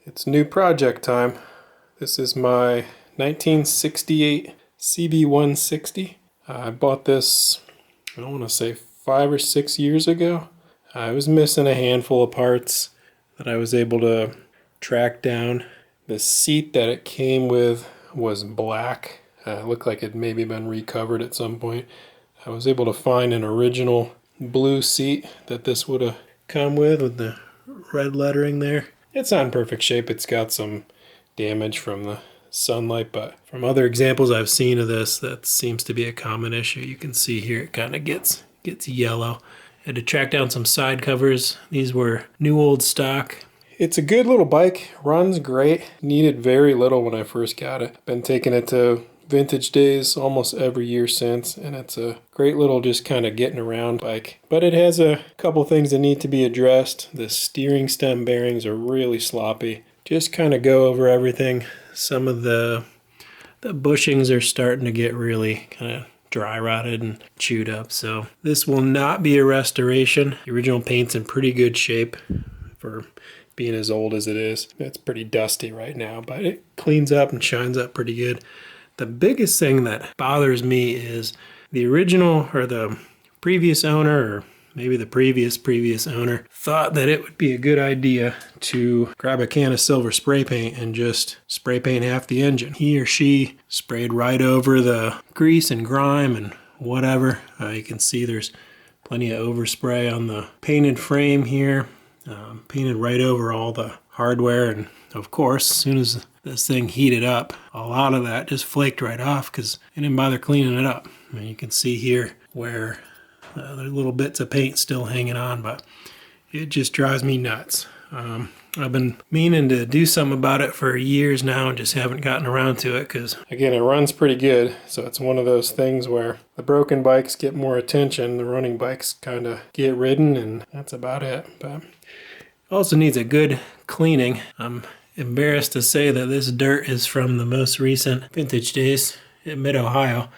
It's new project time. This is my 1968 CB160. I bought this, I don't want to say 5 or 6 years ago. I was missing a handful of parts that I was able to track down. The seat that it came with was black. It looked like it maybe been recovered at some point. I was able to find an original blue seat that this would have come with the red lettering there. It's not in perfect shape. It's got some damage from the sunlight, but from other examples I've seen of this, that seems to be a common issue. You can see here it kind of gets yellow. I had to track down some side covers. These were new old stock. It's a good little bike, runs great. Needed very little when I first got it. Been taking it to vintage days almost every year since, and it's a great little just kind of getting around bike. But it has a couple things that need to be addressed. The steering stem bearings are really sloppy. Just kind of go over everything. Some of the bushings are starting to get really kind of dry rotted and chewed up. So this will not be a restoration. The original paint's in pretty good shape for being as old as it is. It's pretty dusty right now, but it cleans up and shines up pretty good. The biggest thing that bothers me is the original or the previous owner, or maybe the previous owner, thought that it would be a good idea to grab a can of silver spray paint and just spray paint half the engine. He or she sprayed right over the grease and grime and whatever. You can see there's plenty of overspray on the painted frame here, painted right over all the hardware. And of course, as soon as this thing heated up, a lot of that just flaked right off because they didn't bother cleaning it up. I mean, you can see here where there's little bits of paint still hanging on, but it just drives me nuts. I've been meaning to do something about it for years now and just haven't gotten around to it because, again, it runs pretty good. So it's one of those things where the broken bikes get more attention, the running bikes kind of get ridden, and that's about it. But it also needs a good cleaning. I'm embarrassed to say that this dirt is from the most recent vintage days in mid-Ohio,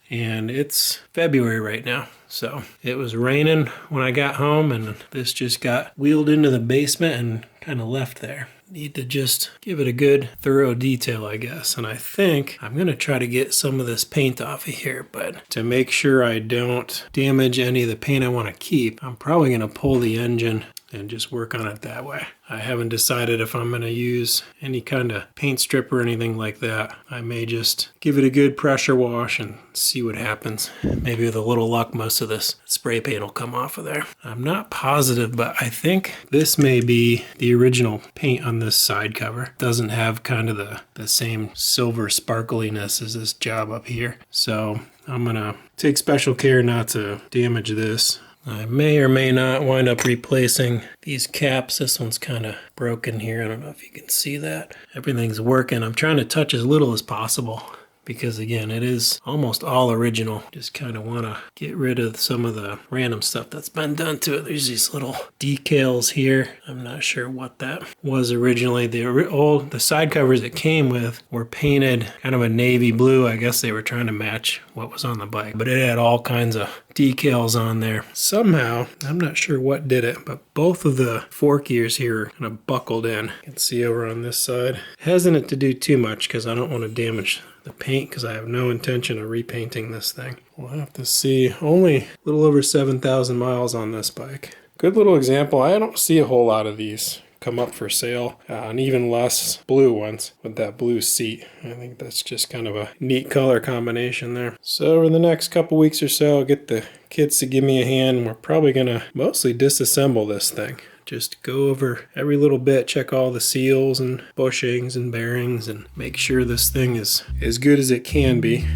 and it's February right now. So it was raining when I got home, and this just got wheeled into the basement and kind of left there. Need to just give it a good thorough detail, I guess. And I think I'm going to try to get some of this paint off of here, but to make sure I don't damage any of the paint I want to keep, I'm probably going to pull the engine and just work on it that way. I haven't decided if I'm going to use any kind of paint strip or anything like that. I may just give it a good pressure wash and see what happens. Maybe with a little luck, most of this spray paint will come off of there. I'm not positive, but I think this may be the original paint on this side cover. Doesn't have kind of the same silver sparkliness as this job up here. So I'm going to take special care not to damage this. I may or may not wind up replacing these caps. This one's kind of broken here. I don't know if you can see that. Everything's working. I'm trying to touch as little as possible because, again, it is almost all original. Just kind of want to get rid of some of the random stuff that's been done to it. There's these little decals here. I'm not sure what that was originally. The side covers it came with were painted kind of a navy blue. I guess they were trying to match what was on the bike, but it had all kinds of decals on there. Somehow, I'm not sure what did it, but both of the fork ears here are kind of buckled in. You can see over on this side. Hesitant to do too much because I don't want to damage the paint because I have no intention of repainting this thing. We'll have to see. Only a little over 7,000 miles on this bike. Good little example. I don't see a whole lot of these come up for sale, and even less blue ones with that blue seat. I think that's just kind of a neat color combination there. So over the next couple weeks or so, I'll get the kids to give me a hand. We're probably gonna mostly disassemble this thing. Just go over every little bit, check all the seals and bushings and bearings, and make sure this thing is as good as it can be.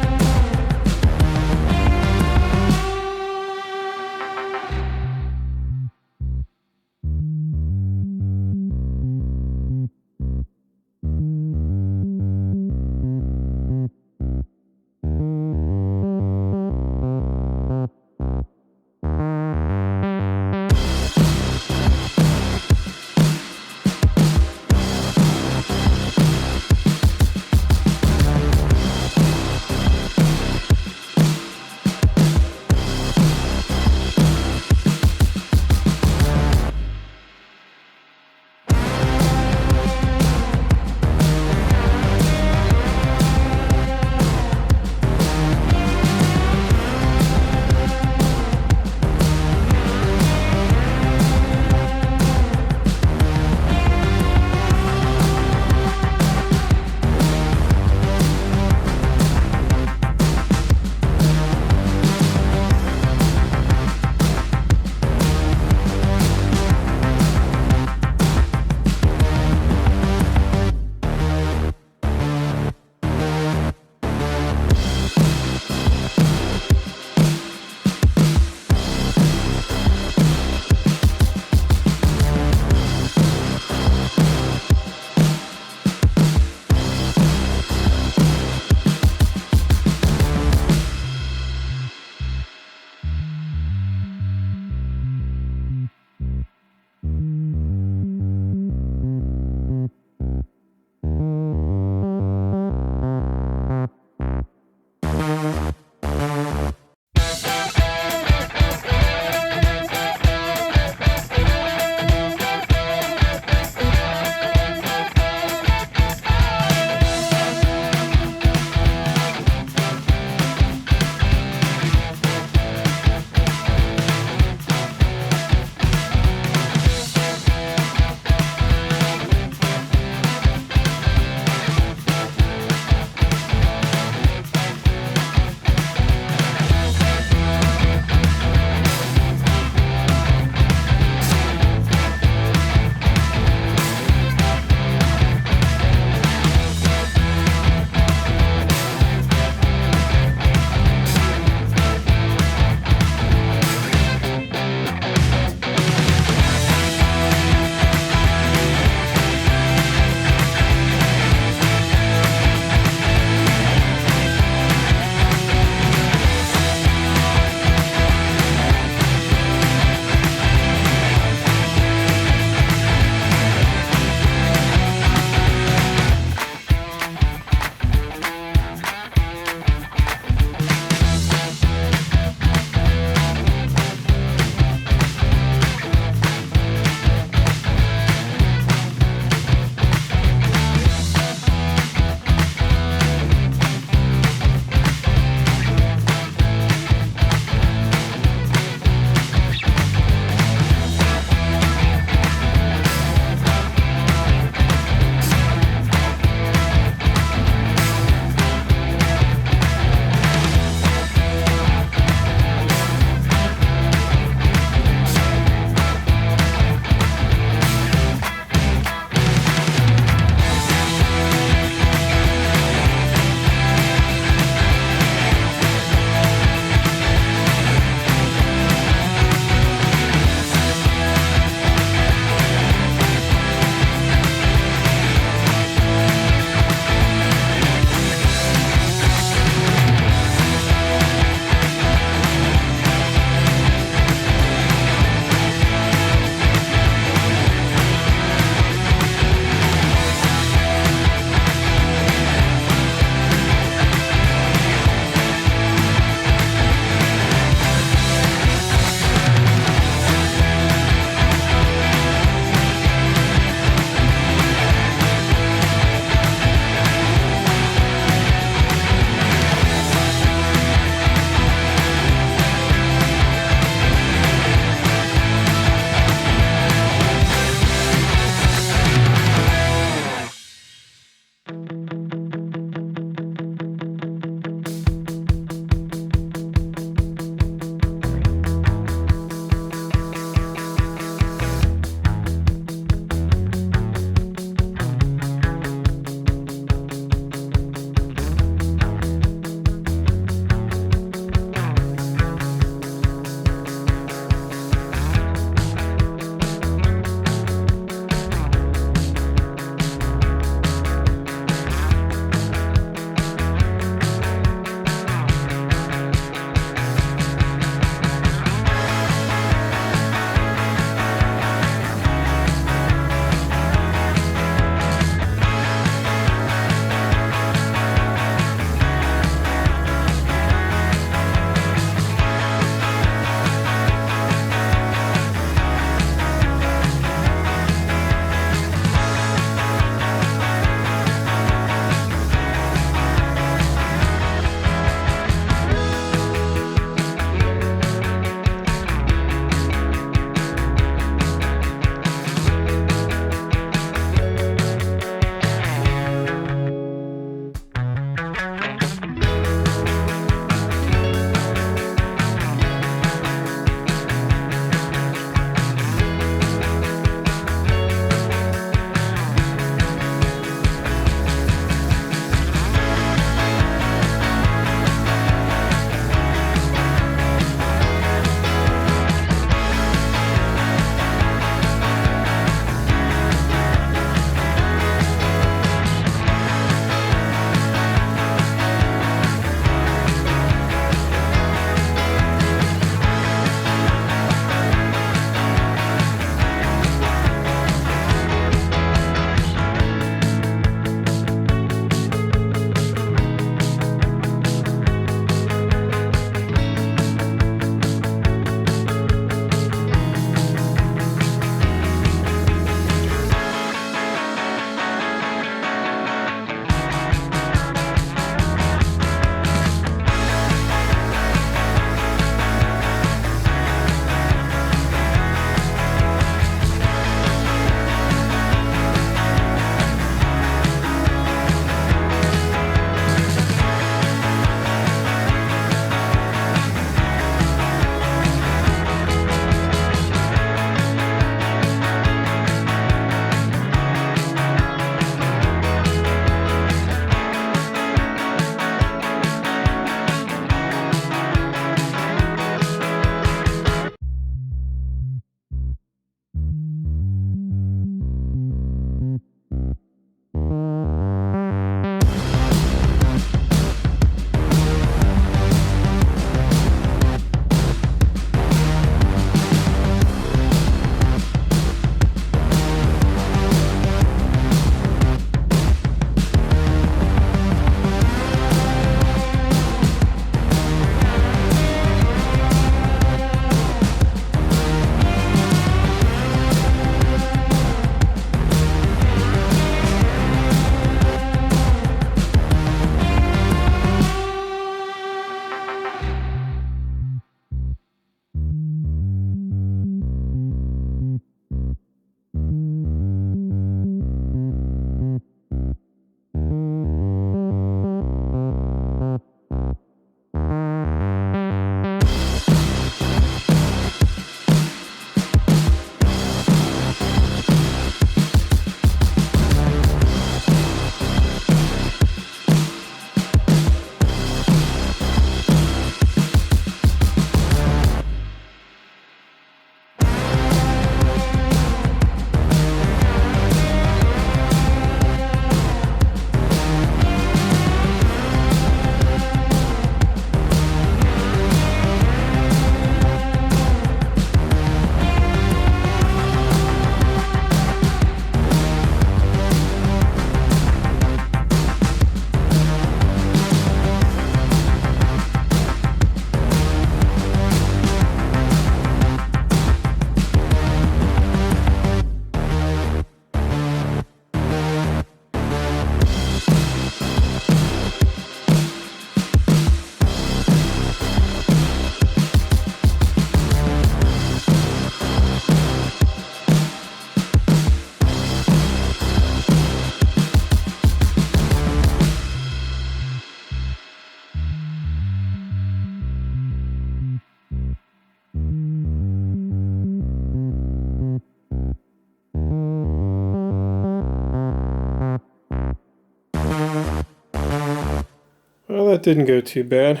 that didn't go too bad.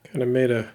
Kind of made a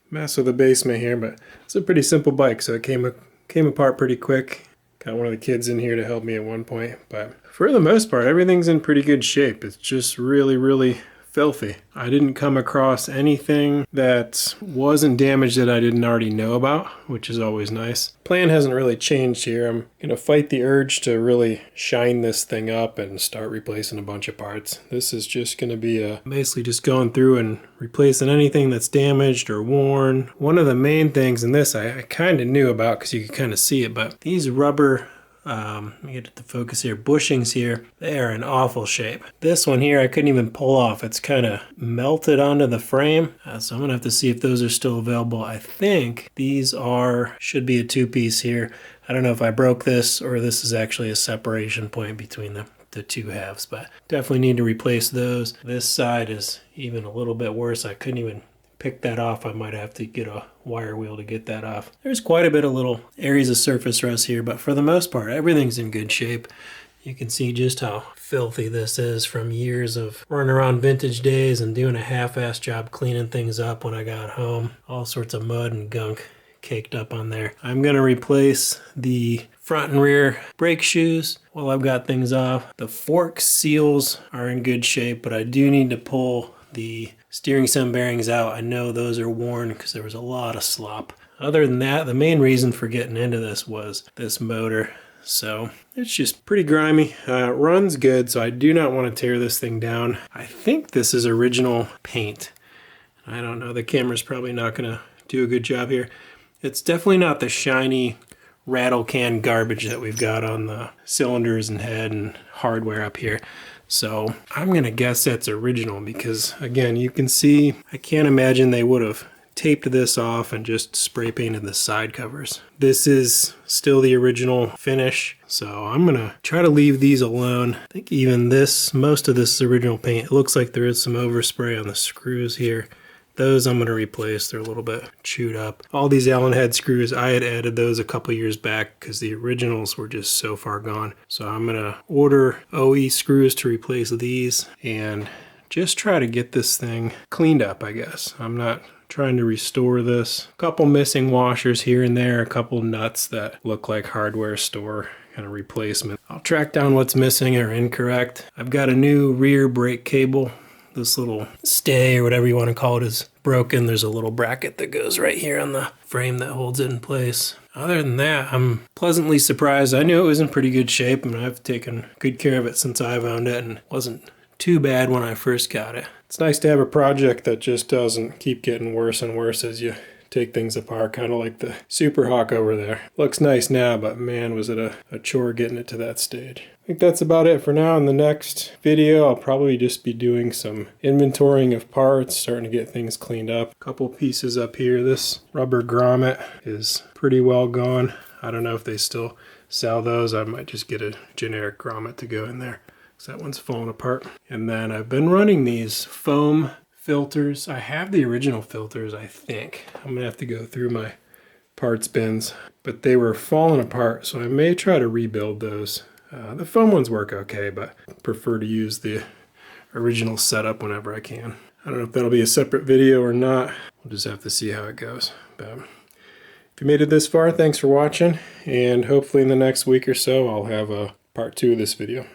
mess of the basement here, but it's a pretty simple bike, so it came apart pretty quick. Got one of the kids in here to help me at one point, but for the most part, everything's in pretty good shape. It's just really, really filthy. I didn't come across anything that wasn't damaged that I didn't already know about, which is always nice. Plan hasn't really changed here. I'm gonna fight the urge to really shine this thing up and start replacing a bunch of parts. This is just gonna be basically just going through and replacing anything that's damaged or worn. One of the main things in this I kind of knew about because you could kind of see it, but these rubber let me get it to focus here. Bushings here, they are in awful shape. This one here I couldn't even pull off. It's kind of melted onto the frame. So I'm gonna have to see if those are still available. I think these should be a two-piece here. I don't know if I broke this or this is actually a separation point between the two halves, but definitely need to replace those. This side is even a little bit worse. I couldn't even pick that off. I might have to get a wire wheel to get that off. There's quite a bit of little areas of surface rust here, but for the most part, everything's in good shape. You can see just how filthy this is from years of running around vintage days and doing a half-assed job cleaning things up when I got home. All sorts of mud and gunk caked up on there. I'm gonna replace the front and rear brake shoes while I've got things off. The fork seals are in good shape, but I do need to pull the steering stem bearings out. I know those are worn because there was a lot of slop. Other than that, the main reason for getting into this was this motor. So it's just pretty grimy. It runs good, so I do not want to tear this thing down. I think this is original paint. I don't know, the camera's probably not gonna do a good job here. It's definitely not the shiny rattle can garbage that we've got on the cylinders and head and hardware up here. So I'm gonna guess that's original because again, you can see, I can't imagine they would have taped this off and just spray painted the side covers. This is still the original finish, so I'm gonna try to leave these alone. I think even most of this is original paint. It looks like there is some overspray on the screws here. Those I'm going to replace. They're a little bit chewed up. All these Allen head screws, I had added those a couple years back because the originals were just so far gone. So I'm going to order OE screws to replace these and just try to get this thing cleaned up, I guess. I'm not trying to restore this. A couple missing washers here and there, a couple nuts that look like hardware store kind of replacement. I'll track down what's missing or incorrect. I've got a new rear brake cable. This little stay or whatever you want to call it is broken. There's a little bracket that goes right here on the frame that holds it in place. Other than that, I'm pleasantly surprised. I knew it was in pretty good shape and I've taken good care of it since I've owned it and it wasn't too bad when I first got it. It's nice to have a project that just doesn't keep getting worse and worse as you take things apart, kind of like the Super Hawk over there. Looks nice now, but man, was it a chore getting it to that stage. I think that's about it for now. In the next video, I'll probably just be doing some inventorying of parts, starting to get things cleaned up. A couple pieces up here. This rubber grommet is pretty well gone. I don't know if they still sell those. I might just get a generic grommet to go in there because that one's falling apart. And then I've been running these foam filters. I have the original filters, I think. I'm gonna have to go through my parts bins, but they were falling apart, so I may try to rebuild those. The foam ones work okay, but I prefer to use the original setup whenever I can. I don't know if that'll be a separate video or not. We'll just have to see how it goes. But if you made it this far, thanks for watching, and hopefully in the next week or so I'll have a part 2 of this video.